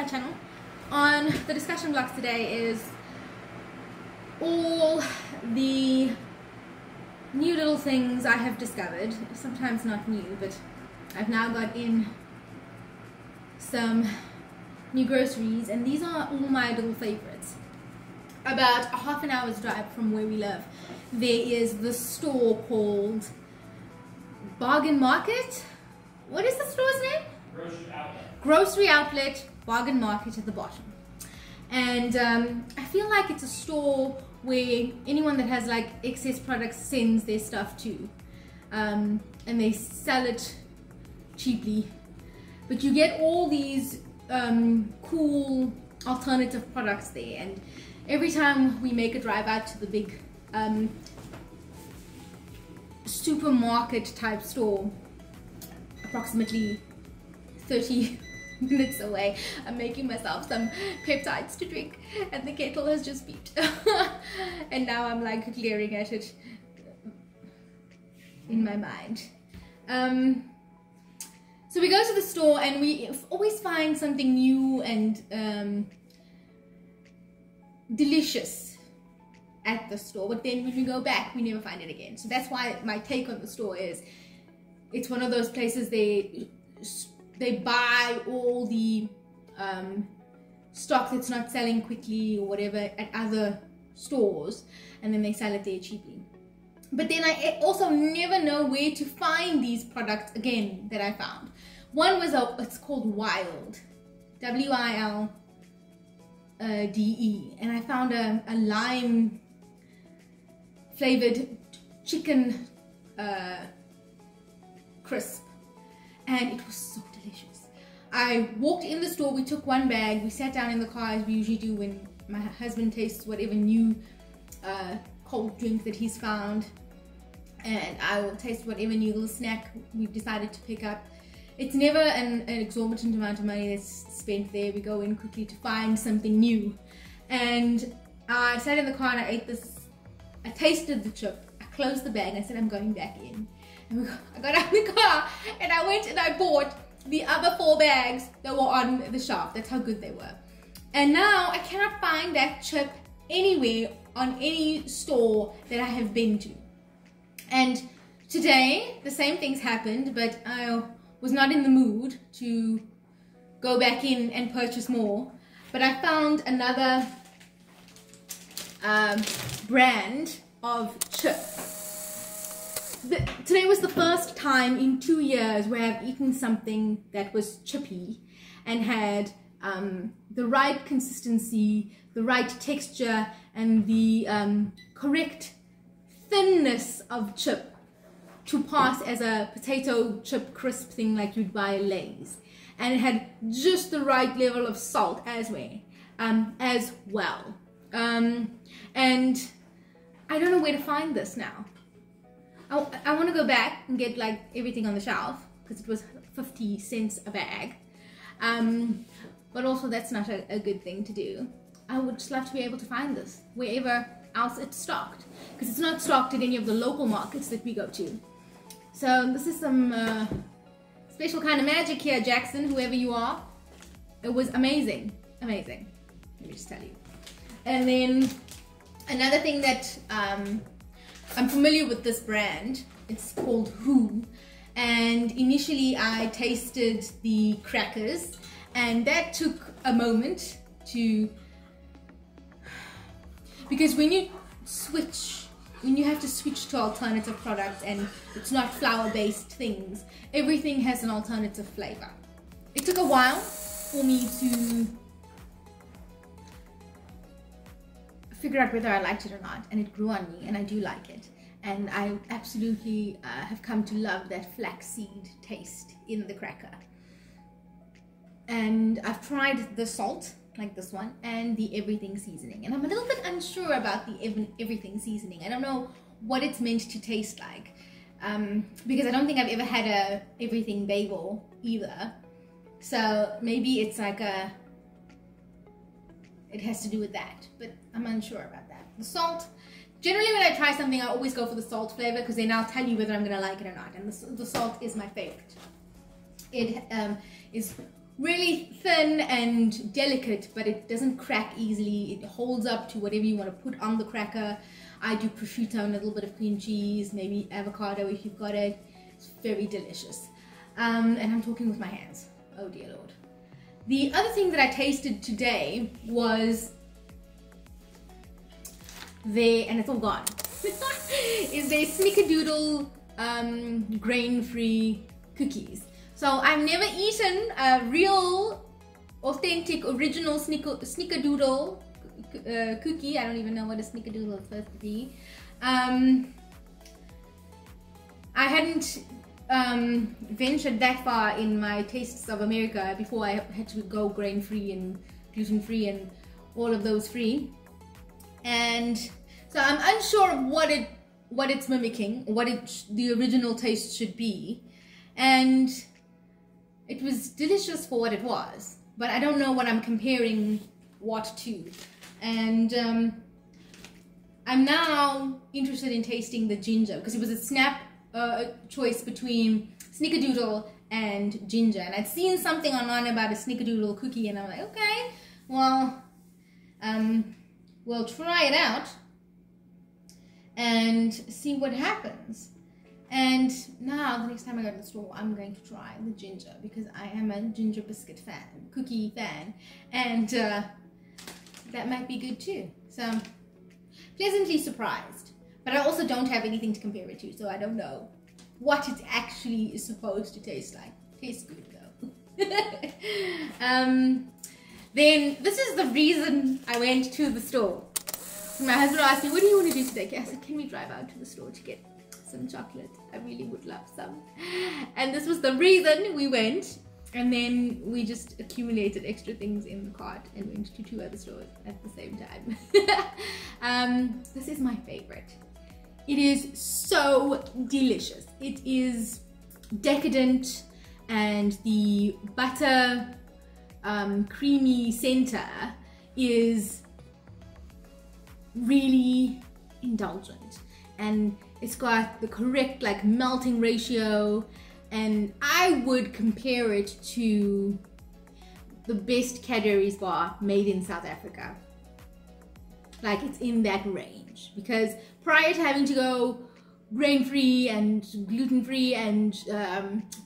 channel. On the discussion blocks today is all the new little things I have discovered. Sometimes not new, but I've now got in some new groceries, and these are all my little favorites. About a half an hour's drive from where we live, there is the store called Bargain Market. What is the store's name? Grocery Outlet. Grocery Outlet, Bargain Market at the bottom. And I feel like it's a store where anyone that has like excess products sends their stuff to. And they sell it cheaply. But you get all these cool alternative products there. And every time we make a drive out to the big supermarket type store, approximately 30 minutes away, I'm making myself some peptides to drink, and the kettle has just beeped. And now I'm like glaring at it in my mind. So we go to the store and we always find something new and delicious at the store, but then when we go back we never find it again. So that's why my take on the store is it's one of those places they buy all the stock that's not selling quickly or whatever at other stores, and then they sell it there cheaply. But then I also never know where to find these products again that I found. One was it's called Wilde, W-I-L-D-E, and I found a lime flavored chicken crisp, and it was so delicious. I walked in the store, we took one bag, we sat down in the car as we usually do when my husband tastes whatever new cold drink that he's found, and I will taste whatever new little snack we've decided to pick up. It's never an exorbitant amount of money that's spent there. We go in quickly to find something new. And I sat in the car and I ate this, I tasted the chip, I closed the bag and I said I'm going back in. And I got out of the car and I went and I bought the other 4 bags that were on the shelf. That's how good they were. And now I cannot find that chip anywhere on any store that I have been to. And today the same things happened, but I was not in the mood to go back in and purchase more. But I found another brand of chip. Today was the first time in 2 years where I've eaten something that was chippy and had the right consistency, the right texture, and the correct thinness of chip to pass as a potato chip crisp thing like you'd buy at Lay's. And it had just the right level of salt as well. And I don't know where to find this now. I want to go back and get like everything on the shelf because it was 50 cents a bag. But also that's not a good thing to do. I would just love to be able to find this wherever else it's stocked, because it's not stocked at any of the local markets that we go to. So this is some special kind of magic here, Jackson, whoever you are. It was amazing, amazing. Let me just tell you. And then another thing that I'm familiar with this brand. It's called Who, and initially I tasted the crackers, and that took a moment to, because when you have to switch to alternative products and it's not flour-based things, everything has an alternative flavor. It took a while for me to figure out whether I liked it or not, and it grew on me, and I do like it. And I absolutely have come to love that flaxseed taste in the cracker. And I've tried the salt, like this one, and the everything seasoning, and I'm a little bit unsure about the everything seasoning. I don't know what it's meant to taste like, because I don't think I've ever had a everything bagel either. So maybe it's like it has to do with that, but I'm unsure about that. The salt, generally when I try something I always go for the salt flavor, because then I'll tell you whether I'm gonna like it or not, and the salt is my favorite. It is really thin and delicate, but it doesn't crack easily. It holds up to whatever you want to put on the cracker. I do prosciutto and a little bit of cream cheese, maybe avocado if you've got it. It's very delicious. And I'm talking with my hands. Oh dear Lord. The other thing that I tasted today was and it's all gone, is their snickerdoodle grain-free cookies. So I've never eaten a real, authentic, original snickerdoodle cookie. I don't even know what a snickerdoodle is supposed to be. I hadn't ventured that far in my tastes of America before I had to go grain-free and gluten-free and all of those free. And so I'm unsure of what it's mimicking, the original taste should be. And it was delicious for what it was, but I don't know what I'm comparing what to. And I'm now interested in tasting the ginger, because it was a snap choice between snickerdoodle and ginger. And I'd seen something online about a snickerdoodle cookie, and I'm like, okay, well, we'll try it out and see what happens. And now the next time I go to the store, I'm going to try the ginger, because I am a ginger biscuit fan, cookie fan, and that might be good too. So pleasantly surprised, but I also don't have anything to compare it to, so I don't know what it actually is supposed to taste like. Tastes good though. Then this is the reason I went to the store. My husband asked me, what do you want to do today? I said, can we drive out to the store to get some chocolate? I really would love some. And this was the reason we went. And then we just accumulated extra things in the cart and went to 2 other stores at the same time. This is my favorite. It is so delicious. It is decadent, and the butter creamy center is really indulgent, and it's got the correct like melting ratio, and I would compare it to the best Cadbury's bar made in South Africa. Like, it's in that range, because prior to having to go grain-free and gluten-free and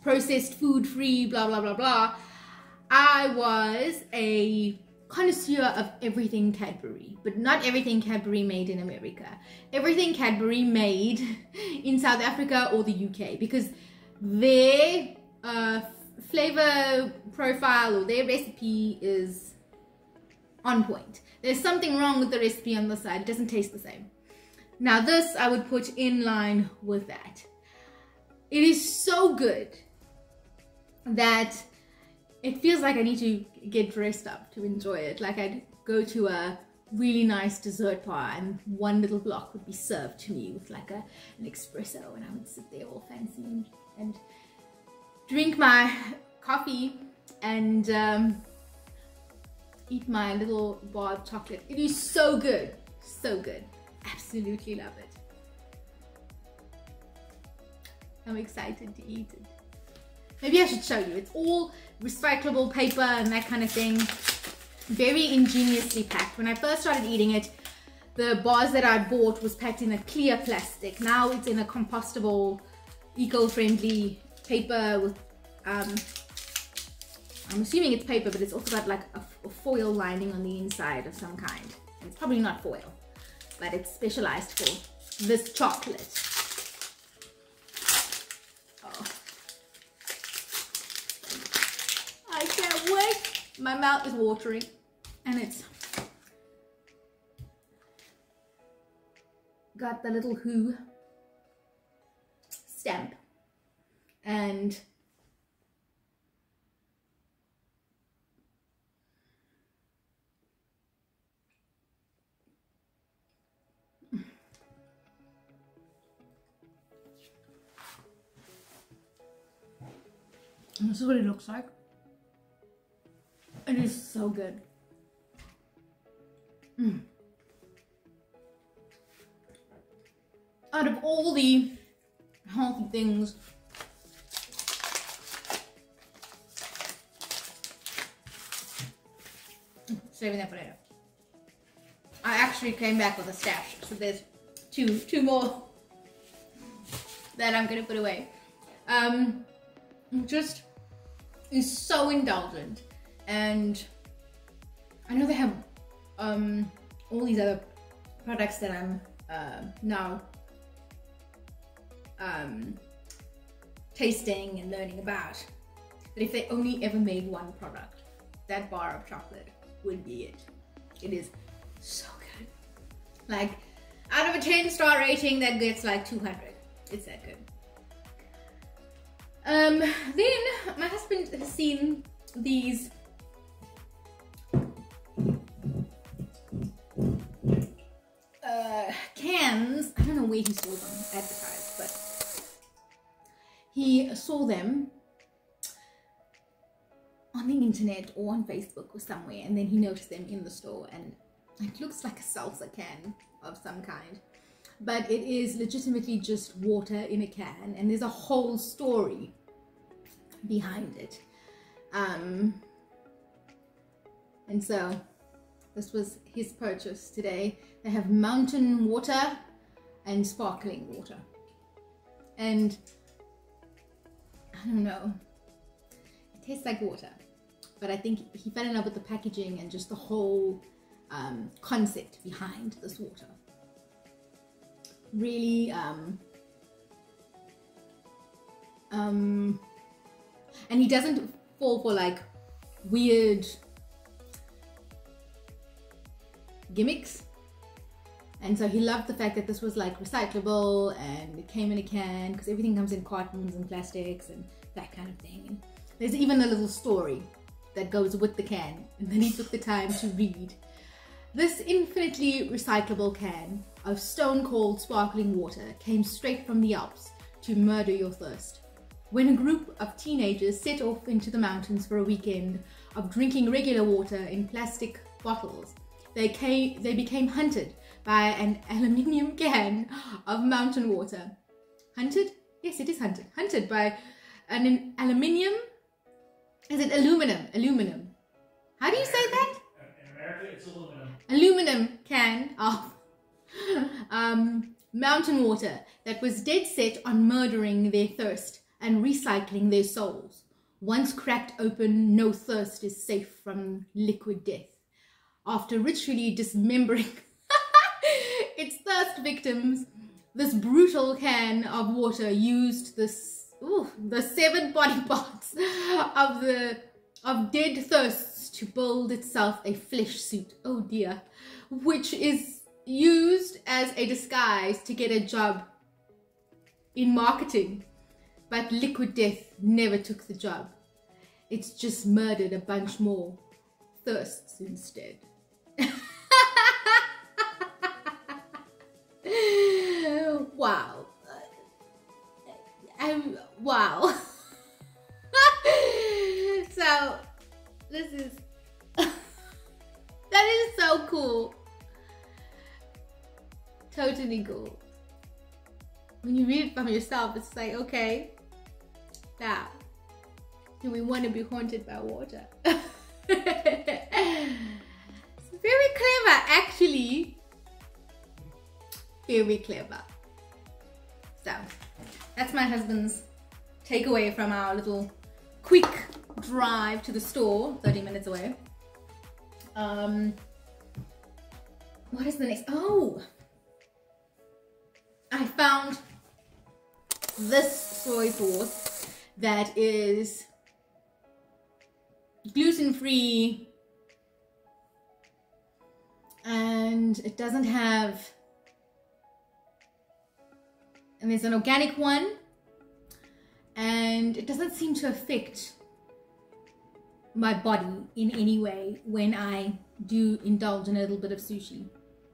processed food-free, blah blah blah blah, I was a connoisseur of everything Cadbury, but not everything Cadbury made in America. Everything Cadbury made in South Africa or the UK, because their flavor profile or their recipe is on point. There's something wrong with the recipe on the side. It doesn't taste the same. Now this I would put in line with that. It is so good that it feels like I need to get dressed up to enjoy it. Like, I'd go to a really nice dessert bar and one little block would be served to me with like an espresso, and I would sit there all fancy and drink my coffee and eat my little bar of chocolate. It is so good, so good. Absolutely love it. I'm excited to eat it. Maybe I should show you. It's all recyclable paper and that kind of thing. Very ingeniously packed. When I first started eating it, the bars that I bought was packed in a clear plastic. Now it's in a compostable, eco-friendly paper with, I'm assuming it's paper, but it's also got like a foil lining on the inside of some kind. And it's probably not foil, but it's specialized for this chocolate. Oh. I can't wait. My mouth is watering, and it's got the little WHO stamp, and this is what it looks like. It is so good. Out of all the healthy things saving that for later. I actually came back with a stash, so there's two more that I'm gonna put away. Just is so indulgent, and I know they have all these other products that I'm now tasting and learning about. But if they only ever made one product, that bar of chocolate would be it. It is so good. Like, out of a 10-star rating, that gets like 200. It's that good. Then my husband has seen these cans. I don't know where he saw them advertised, but he saw them on the internet or on Facebook or somewhere, and then he noticed them in the store, and it looks like a salsa can of some kind, but it is legitimately just water in a can, and there's a whole story behind it. And so this was his purchase today. They have mountain water and sparkling water, and I don't know, it tastes like water, but I think he fell in love with the packaging and just the whole concept behind this water. Really and he doesn't fall for like weird gimmicks, and so he loved the fact that this was like recyclable and it came in a can, because everything comes in cartons and plastics and that kind of thing. And there's even a little story that goes with the can, and then he took the time to read. This infinitely recyclable can of stone cold sparkling water came straight from the Alps to murder your thirst. When a group of teenagers set off into the mountains for a weekend of drinking regular water in plastic bottles, they became hunted by an aluminium can of mountain water. Hunted? Yes, it is hunted. Hunted by an aluminium. Is it aluminum? Aluminum. How do you say that? In America, it's aluminum. Aluminum can of mountain water that was dead set on murdering their thirst and recycling their souls. Once cracked open, no thirst is safe from liquid death. After ritually dismembering its thirst victims, this brutal can of water used the 7 body parts of dead thirsts to build itself a flesh suit, oh dear, which is used as a disguise to get a job in marketing. But liquid death never took the job. It's just murdered a bunch more thirsts instead. Wow. Wow. So this is that is so cool. Totally cool. When you read it from yourself, it's like, okay, now do we want to be haunted by water? It's very clever, actually. Very clever. So that's my husband's takeaway from our little quick drive to the store, 30 minutes away. What is the next? Oh, I found this soy sauce that is gluten-free, and it doesn't have, and there's an organic one, and it doesn't seem to affect my body in any way when I do indulge in a little bit of sushi.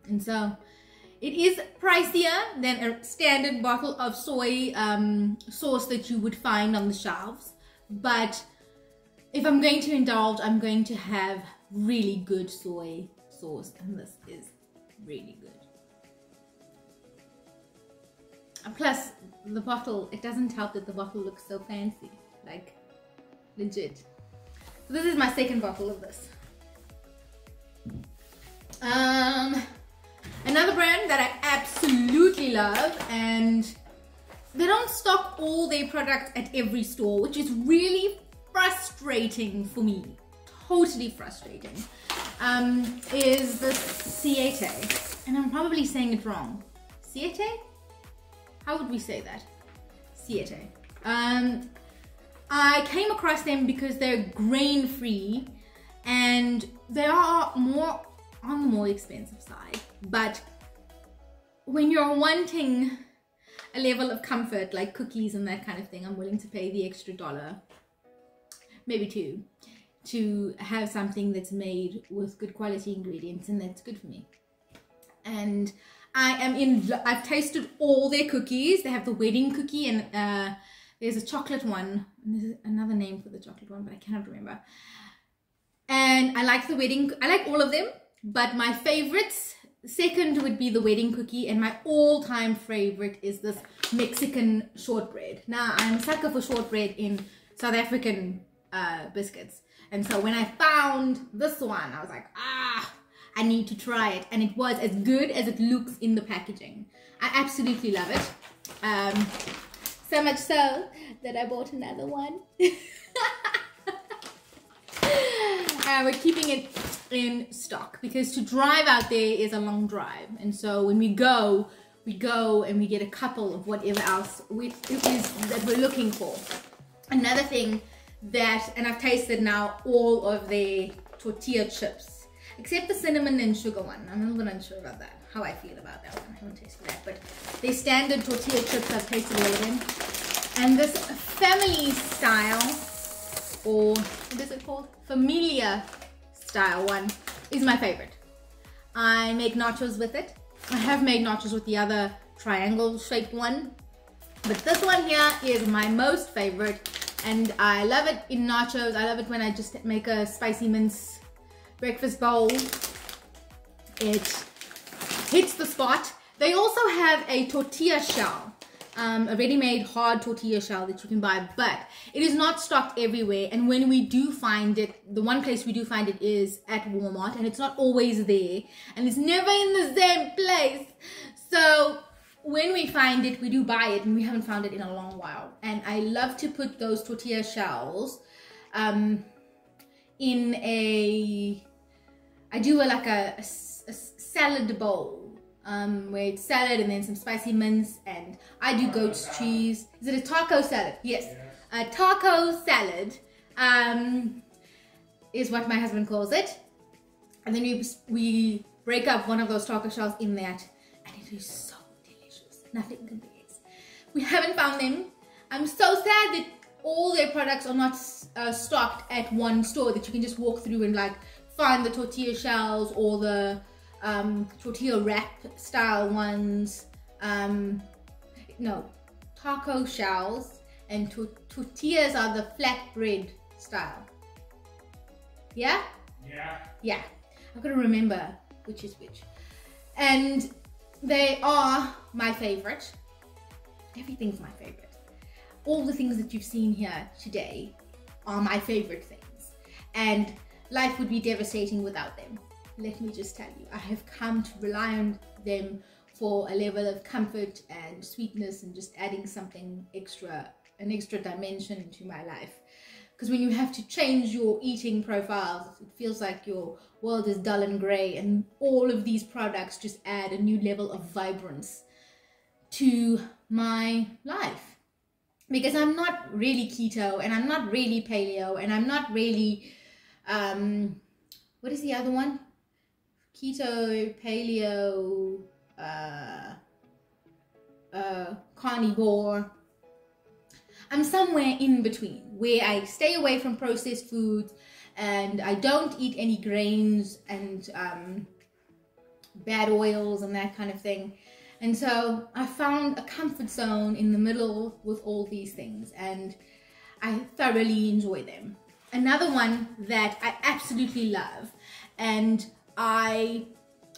And so it is pricier than a standard bottle of soy sauce that you would find on the shelves, but if I'm going to indulge, I'm going to have really good soy sauce, and this is really good. And plus, the bottle, it doesn't help that the bottle looks so fancy, like legit. So this is my second bottle of this. Another brand that I absolutely love, and they don't stock all their products at every store, which is really frustrating for me. Totally frustrating. Is the Siete, and I'm probably saying it wrong. Siete? How would we say that? Siete. I came across them because they're grain-free, and they are more on the more expensive side. But when you're wanting a level of comfort, like cookies and that kind of thing, I'm willing to pay the extra $1, maybe $2, to have something that's made with good quality ingredients, and that's good for me. And I've tasted all their cookies. They have the wedding cookie, and there's a chocolate one, and there's another name for the chocolate one, but I cannot remember. And I like the wedding, I like all of them, but my favorites, second would be the wedding cookie, and my all-time favorite is this Mexican shortbread. Now, I'm a sucker for shortbread in South African biscuits. And so when I found this one, I was like, I need to try it. And it was as good as it looks in the packaging. I absolutely love it. So much so that I bought another one. We're keeping it in stock because to drive out there is a long drive. And so when we go and we get a couple of whatever else it is that we're looking for. Another thing that, and I've tasted now all of their tortilla chips, except the cinnamon and sugar one. I'm a little bit unsure about that, how I feel about that one. I haven't tasted that, but their standard tortilla chips, I've tasted all of them. And this family style, or what is it called? Familia style one is my favorite. I make nachos with it. I have made nachos with the other triangle shaped one, but this one here is my most favorite. And I love it in nachos. I love it when I just make a spicy mince breakfast bowl. It hits the spot. They also have a tortilla shell, a ready-made hard tortilla shell that you can buy, but it is not stocked everywhere. And when we do find it, the one place we do find it is at Walmart, and it's not always there, and it's never in the same place. So when we find it, we do buy it, and we haven't found it in a long while. And I love to put those tortilla shells in a, I do like a salad bowl where it's salad and then some spicy mince, and I do goat's cheese. Is it a taco salad? Yes. A taco salad is what my husband calls it. And then we break up one of those taco shells in that, and it is so nothing compares. We haven't found them. I'm so sad that all their products are not stocked at one store, that you can just walk through and like find the tortilla shells or the tortilla wrap style ones. No, taco shells, and tortillas are the flatbread style. Yeah? Yeah. Yeah. I've got to remember which is which. And they are my favorite. Everything's my favorite. All the things that you've seen here today are my favorite things. And life would be devastating without them. Let me just tell you, I have come to rely on them for a level of comfort and sweetness, and just adding something extra, an extra dimension to my life. Because when you have to change your eating profiles, it feels like your world is dull and grey, and all of these products just add a new level of vibrance to my life. Because I'm not really keto, and I'm not really paleo, and I'm not really, what is the other one? Keto, paleo, carnivore. I'm somewhere in between, where I stay away from processed foods, and I don't eat any grains and bad oils and that kind of thing. And so I found a comfort zone in the middle with all these things, and I thoroughly enjoy them. Another one that I absolutely love, and I'm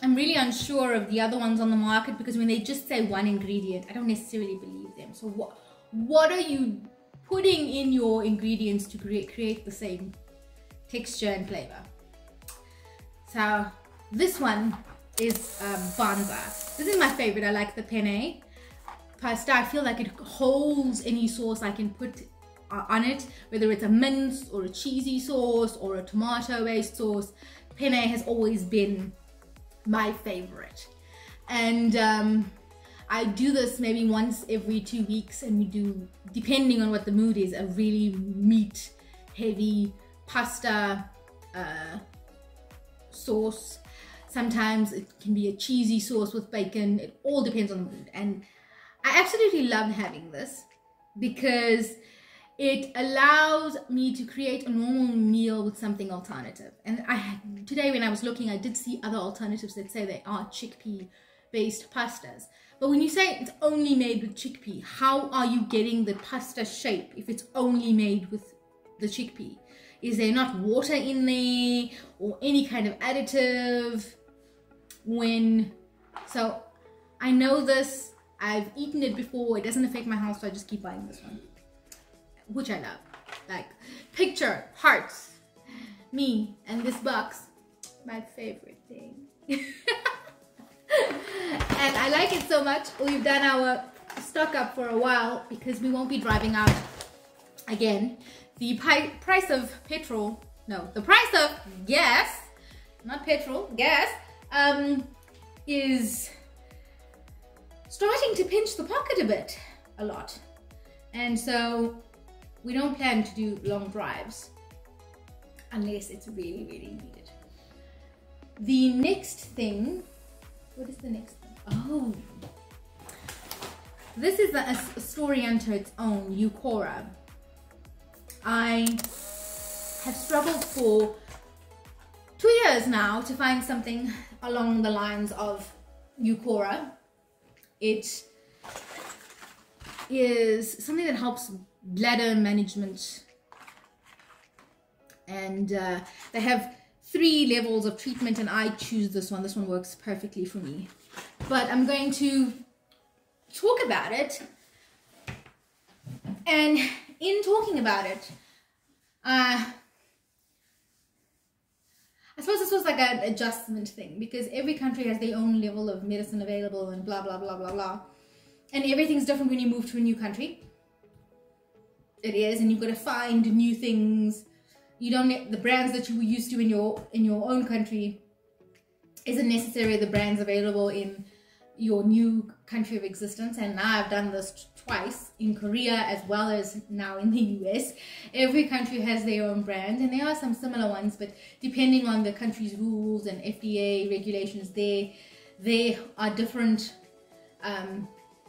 really unsure of the other ones on the market, because when they just say one ingredient, I don't necessarily believe them. So what are you putting in your ingredients to create the same texture and flavor? So This one is Banza. This is my favorite. I like the penne pasta. I feel like it holds any sauce I can put on it, whether it's a mince or a cheesy sauce or a tomato based sauce. Penne has always been my favorite. And I do this maybe once every 2 weeks, and we do, depending on what the mood is, a really meat heavy pasta sauce. Sometimes it can be a cheesy sauce with bacon. It all depends on the mood. And I absolutely love having this because it allows me to create a normal meal with something alternative. And today when I was looking, I did see other alternatives that say they are chickpea based pastas. But when you say it's only made with chickpea, how are you getting the pasta shape if it's only made with the chickpea? Is there not water in there or any kind of additive? So I know this, I've eaten it before, it doesn't affect my health, so I just keep buying this one, which I love. Like, picture, hearts, me, and this box, my favorite thing. And I like it so much, we've done our stock up for a while because we won't be driving out again. The price of petrol, no, the price of gas, not petrol, gas, is starting to pinch the pocket a lot. And so we don't plan to do long drives unless it's really, really needed. The next thing, what is the next thing? Oh, this is a story unto its own, Uqora. I have struggled for 2 years now to find something along the lines of Uqora. It is something that helps bladder management, and they have 3 levels of treatment, and I choose this one. This one works perfectly for me. But I'm going to talk about it, and in talking about it, I suppose this was like an adjustment thing, because every country has their own level of medicine available and blah, blah, blah, blah, blah. And everything's different when you move to a new country. It is, and you've got to find new things. You don't get the brands that you were used to in your own country isn't necessarily the brands available in your new country of existence. And now I've done this twice, in Korea as well as now in the US. Every country has their own brand, and there are some similar ones, but depending on the country's rules and FDA regulations, there are different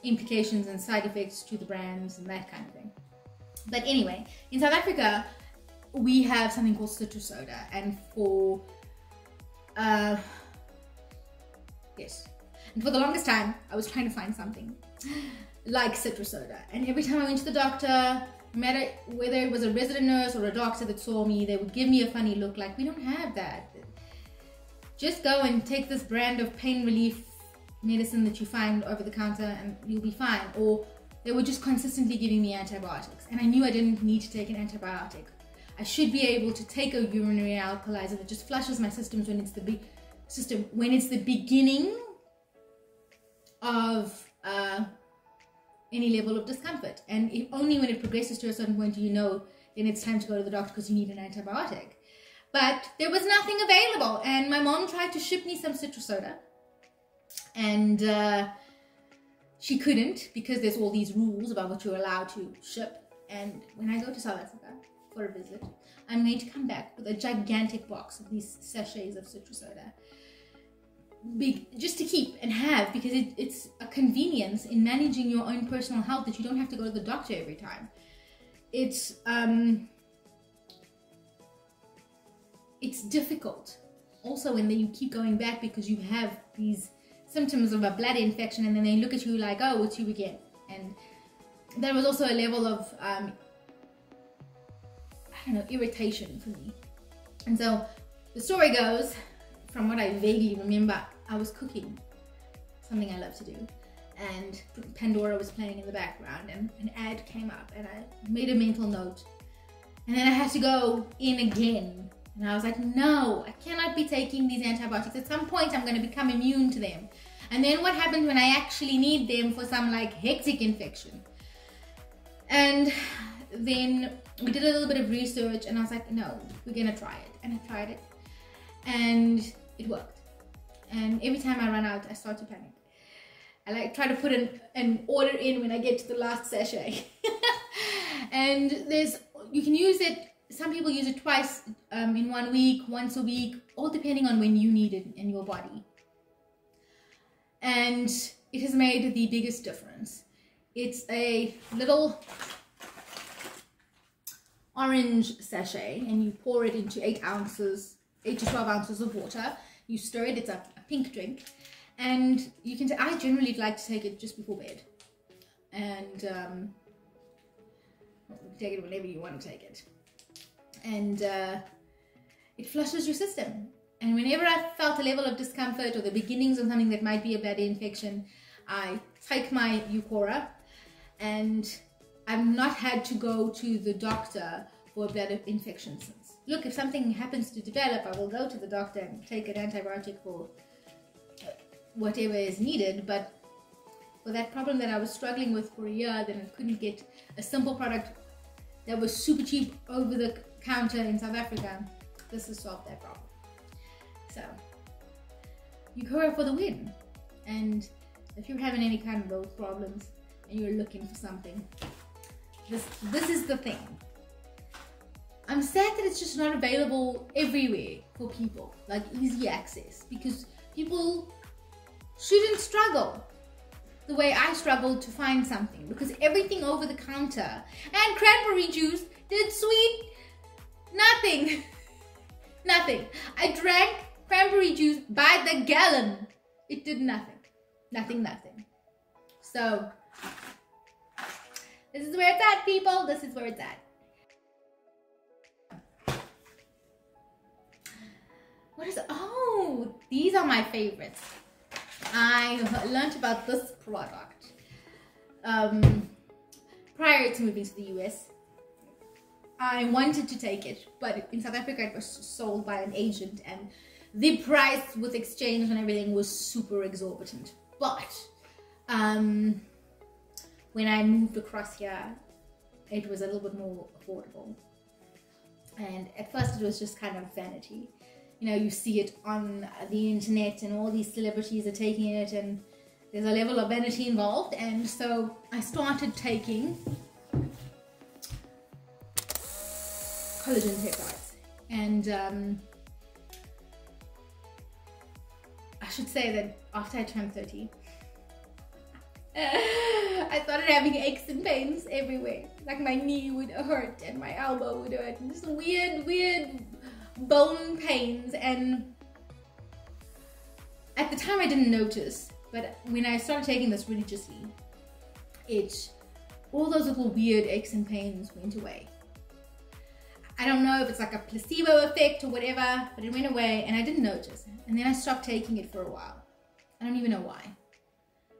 implications and side effects to the brands and that kind of thing. But anyway, in South Africa we have something called citrus soda, and for and for the longest time, I was trying to find something like citrus soda. And every time I went to the doctor, no matter whether it was a resident nurse or a doctor that saw me, they would give me a funny look like, we don't have that. Just go and take this brand of pain relief medicine that you find over the counter and you'll be fine. Or they were just consistently giving me antibiotics. And I knew I didn't need to take an antibiotic. I should be able to take a urinary alkalizer that just flushes my systems when it's the beginning of any level of discomfort. And only when it progresses to a certain point do you know then it's time to go to the doctor because you need an antibiotic. But there was nothing available, and my mom tried to ship me some citrus soda, and she couldn't, because there's all these rules about what you're allowed to ship. And when I go to South Africa for a visit, I'm going to come back with a gigantic box of these sachets of citrus soda, just to keep and have, because it's a convenience in managing your own personal health, that you don't have to go to the doctor every time. It's difficult also when you keep going back because you have these symptoms of a bladder infection, and then they look at you like, oh, it's you again. And there was also a level of I don't know, irritation for me. And so the story goes, from what I vaguely remember, I was cooking, something I love to do, and Pandora was playing in the background, and an ad came up, and I made a mental note, and then I had to go in again And I was like, no, I cannot be taking these antibiotics. At some point, I'm going to become immune to them. And then what happens when I actually need them for some like hectic infection? And then we did a little bit of research and I was like, no, we're going to try it. And I tried it and it worked. And every time I run out, I start to panic. I like try to put an order in when I get to the last sachet. And you can use it. Some people use it twice in 1 week, once a week, all depending on when you need it in your body. And it has made the biggest difference. It's a little orange sachet and you pour it into 8 to 12 ounces of water. You stir it, it's a pink drink. And you can, I generally like to take it just before bed. And you can take it whenever you want to take it. And it flushes your system. And whenever I felt a level of discomfort or the beginnings of something that might be a bladder infection, I take my Uqora, and I've not had to go to the doctor for a bladder infection since. Look, if something happens to develop, I will go to the doctor and take an antibiotic for whatever is needed. But for that problem that I was struggling with for a year, then I couldn't get a simple product that was super cheap over the counter in South Africa. This has solved that problem. So, Uqora for the win. And if you're having any kind of those problems and you're looking for something, this is the thing. I'm sad that it's just not available everywhere for people, like easy access, because people shouldn't struggle the way I struggled to find something, because everything over the counter and cranberry juice did sweet nothing. Nothing. I drank cranberry juice by the gallon. It did nothing. Nothing. So this is where it's at, people. This is where it's at. What is, oh, these are my favorites. I learned about this product prior to moving to the US. I wanted to take it, but in South Africa it was sold by an agent and the price with exchange and everything was super exorbitant. But when I moved across here, it was a little bit more affordable. And at first it was just kind of vanity. You know, you see it on the internet and all these celebrities are taking it and there's a level of vanity involved. And so I started taking collagen peptides. And I should say that after I turned 30, I started having aches and pains everywhere. Like my knee would hurt and my elbow would hurt and just weird bone pains. And at the time I didn't notice, but when I started taking this religiously, all those little weird aches and pains went away. I don't know if it's like a placebo effect or whatever, but it went away and I didn't notice. And then I stopped taking it for a while. I don't even know why.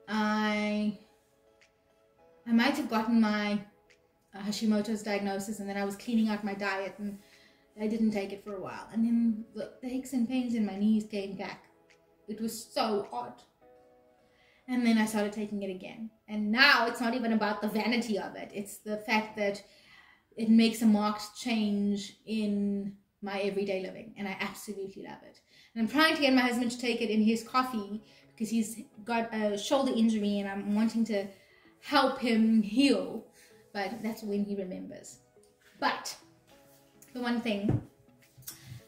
I might have gotten my Hashimoto's diagnosis and then I was cleaning out my diet and I didn't take it for a while. And then the aches and pains in my knees came back. It was so odd. And then I started taking it again. And now it's not even about the vanity of it. It's the fact that it makes a marked change in my everyday living. And I absolutely love it. And I'm trying to get my husband to take it in his coffee because he's got a shoulder injury and I'm wanting to help him heal. But that's when he remembers. But the one thing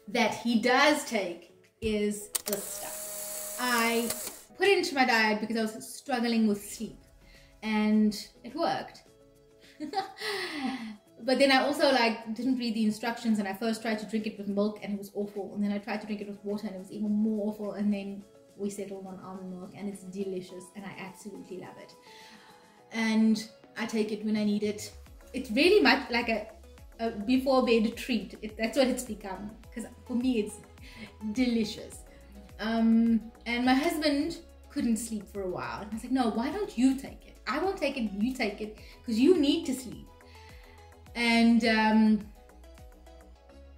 that he does take is this stuff. I put it into my diet because I was struggling with sleep and it worked. But then I also didn't read the instructions and I first tried to drink it with milk and it was awful. And then I tried to drink it with water and it was even more awful. And then we settled on almond milk and it's delicious and I absolutely love it. And I take it when I need it. It's really much like a before bed treat. That's what it's become, because for me it's delicious. And my husband couldn't sleep for a while and I was like, no, why don't you take it? I won't take it, you take it, because you need to sleep. And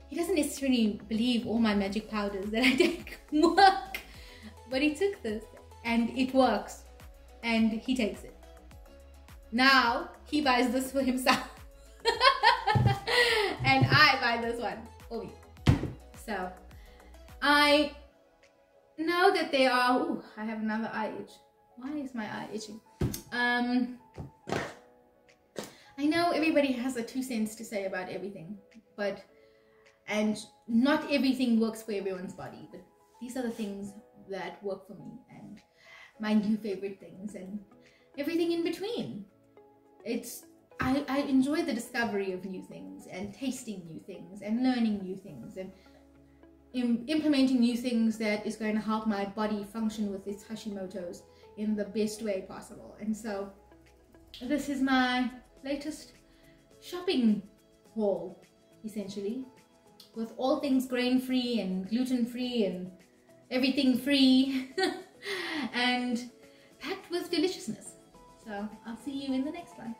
he doesn't necessarily believe all my magic powders that I take work, but he took this and it works, and he takes it. Now he buys this for himself and I buy this one for me. So I know that there are, ooh, I have another eye itch. Why is my eye itching? I know everybody has a 2 cents to say about everything, and not everything works for everyone's body, but these are the things that work for me and my new favorite things and everything in between. I enjoy the discovery of new things and tasting new things and learning new things and implementing new things that is going to help my body function with its Hashimoto's in the best way possible. And so this is my latest shopping haul, essentially, with all things grain-free and gluten-free and everything free and packed with deliciousness. So I'll see you in the next one.